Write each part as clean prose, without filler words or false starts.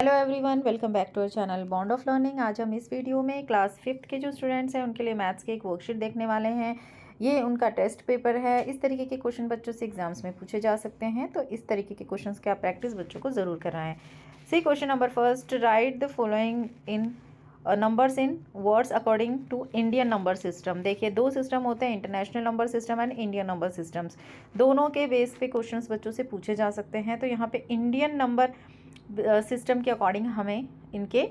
Hello everyone, welcome back to our channel bond of learning. आज हम इस video में क्लास 5th के जो स्टूडेंट्स हैं उनके लिए मैथ्स के एक वर्कशीट देखने वाले हैं। ये उनका टेस्ट पेपर है। इस तरीके के क्वेश्चन बच्चों से एग्जाम्स में पूछे जा सकते हैं, तो इस तरीके के क्वेश्चंस की आप प्रैक्टिस बच्चों को ज़रूर कराएं। See question number first, write the following in numbers in words according to Indian number system. देखिए, दो सिस्टम होते हैं, international number system and Indian number systems. दोनों के बेस पे क्वेश्चंस बच्चों से पूछे जा सकते हैं। तो यहाँ पे इंडियन नंबर सिस्टम के अकॉर्डिंग हमें इनके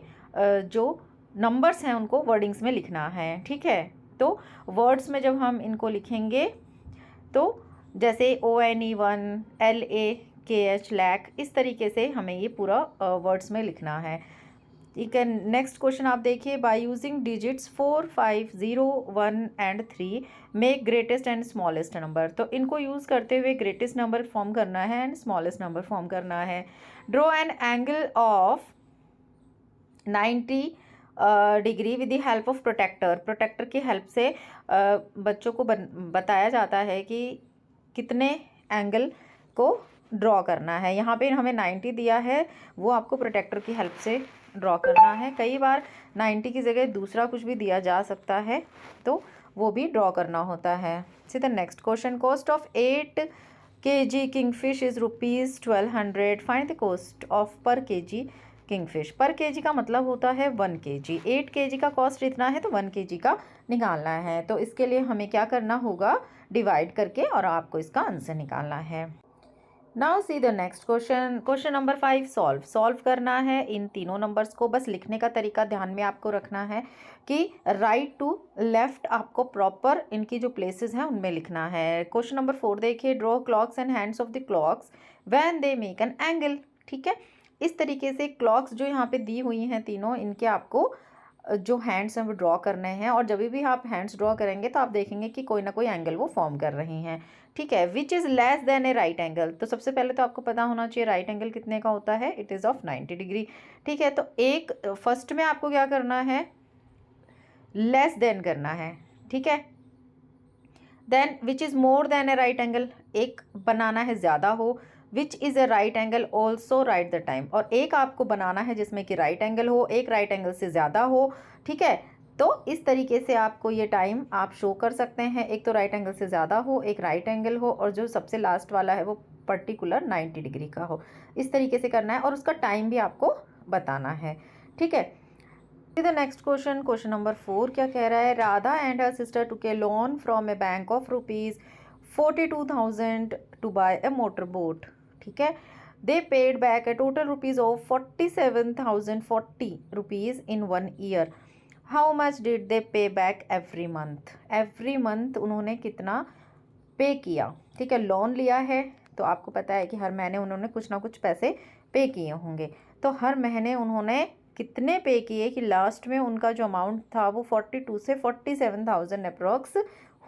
जो नंबर्स हैं उनको वर्डिंग्स में लिखना है। ठीक है, तो वर्ड्स में जब हम इनको लिखेंगे तो जैसे ONE1 LAKH लैक, इस तरीके से हमें ये पूरा वर्ड्स में लिखना है। ठीक है, नेक्स्ट क्वेश्चन आप देखिए, by using digits 4, 5, 0, 1 and 3 make greatest and smallest number. तो इनको यूज़ करते हुए ग्रेटेस्ट नंबर फॉर्म करना है एंड स्मॉलेस्ट नंबर फॉर्म करना है। Draw an angle of 90 degree with the help of protractor. Protractor की हेल्प से बच्चों को बताया जाता है कि कितने एंगल को ड्रॉ करना है। यहाँ पे हमें 90 दिया है, वो आपको प्रोटेक्टर की हेल्प से ड्रॉ करना है। कई बार 90 की जगह दूसरा कुछ भी दिया जा सकता है, तो वो भी ड्रॉ करना होता है। सी the next question, cost of 8 kg kingfish is ₹1200। Find the cost of पर kg किंगफिश। पर kg का मतलब होता है 1 kg। 8 kg का कॉस्ट इतना है तो 1 kg का निकालना है। तो इसके लिए हमें क्या करना होगा, डिवाइड करके, और आपको इसका आंसर निकालना है। Now see the next question, question number 5, solve करना है इन तीनों नंबर्स को। बस लिखने का तरीका ध्यान में आपको रखना है कि राइट टू लेफ्ट आपको प्रॉपर इनकी जो प्लेसेस हैं उनमें लिखना है। क्वेश्चन नंबर 4 देखिए, draw clocks and hands of the clocks when they make an angle. ठीक है, इस तरीके से क्लॉक्स जो यहाँ पे दी हुई हैं तीनों, इनके आपको जो हैंड्स हैं वो ड्रॉ करने हैं। और जब भी आप हैंड्स ड्रॉ करेंगे तो आप देखेंगे कि कोई ना कोई एंगल वो फॉर्म कर रही हैं। ठीक है, which is less than a right angle. तो सबसे पहले तो आपको पता होना चाहिए राइट एंगल कितने का होता है, इट इज़ ऑफ 90 डिग्री। ठीक है, तो एक फर्स्ट में आपको क्या करना है, लेस देन करना है। ठीक है, then which is more than a right angle, एक बनाना है ज़्यादा हो। Which is a right angle also write the time, और एक आपको बनाना है जिसमें कि राइट एंगल हो, एक राइट एंगल से ज़्यादा हो। ठीक है, तो इस तरीके से आपको ये टाइम आप शो कर सकते हैं। एक तो राइट एंगल से ज़्यादा हो, एक राइट एंगल हो, और जो सबसे लास्ट वाला है वो पर्टिकुलर 90 डिग्री का हो। इस तरीके से करना है और उसका टाइम भी आपको बताना है। ठीक है, the next question, question number 4 क्या कह रहा है, Radha and her sister took a loan from a bank of ₹42,000 to buy a motor boat. ठीक है, they paid back a total rupees of ₹47,040 in 1 year. How much did they pay back every month. Every month उन्होंने कितना पे किया। ठीक है, loan लिया है तो आपको पता है कि हर महीने उन्होंने कुछ ना कुछ पैसे पे किए होंगे। तो हर महीने उन्होंने कितने पे किए कि लास्ट में उनका जो अमाउंट था वो 42 से 47,000 अप्रॉक्स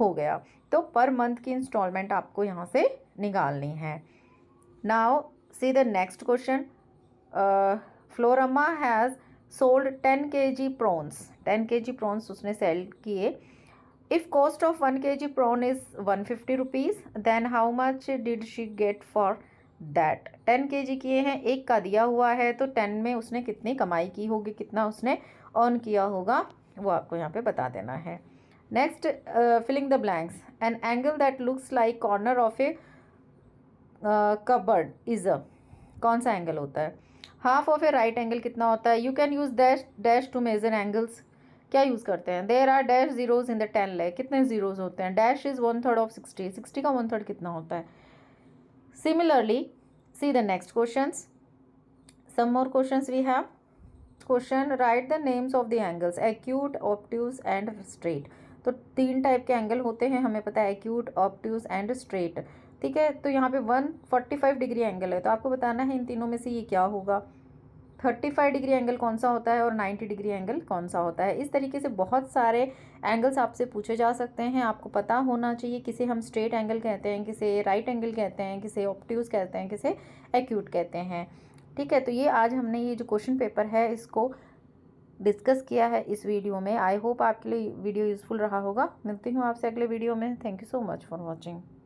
हो गया। तो पर मंथ की इंस्टॉलमेंट आपको यहाँ से निकालनी है। Now see the next question, Florama has sold 10 kg prawns. 10 kg prawns उसने सेल किए। If cost of 1 kg prawn is 150 rupees, then how much did she get for that. 10 kg किए हैं, एक का दिया हुआ है, तो 10 में उसने कितनी कमाई की होगी, कितना उसने अर्न किया होगा, वो आपको यहाँ पे बता देना है। Next, filling the blanks, an angle that looks like corner of a cupboard is a, कौन सा एंगल होता है। Half of a right angle कितना होता है। You can use dash dash to measure angles. क्या यूज़ करते हैं, there are dash zeros in the 10 lakh, कितने जीरोज होते हैं। डैश इज़ 1/3 ऑफ 60, 60 का 1/3 कितना होता है। Similarly see the next questions, some more questions we have. Question, write the names of the angles, acute, obtuse and straight. तो 3 type के angle होते हैं, हमें पता है, एक्यूट, ऑब्ट्यूज एंड स्ट्रेट। ठीक है, तो यहाँ पे 145 डिग्री एंगल है, तो आपको बताना है इन तीनों में से ये क्या होगा। 35 डिग्री एंगल कौन सा होता है और 90 डिग्री एंगल कौन सा होता है। इस तरीके से बहुत सारे एंगल्स आपसे पूछे जा सकते हैं। आपको पता होना चाहिए किसे हम स्ट्रेट एंगल कहते हैं, किसे राइट एंगल कहते हैं, किसे ऑब्ट्यूज कहते हैं, किसे एक्यूट कहते हैं। ठीक है, तो ये आज हमने ये जो क्वेश्चन पेपर है इसको डिस्कस किया है इस वीडियो में। आई होप आपके लिए वीडियो यूज़फुल रहा होगा। मिलती हूँ आपसे अगले वीडियो में। Thank you so much for watching.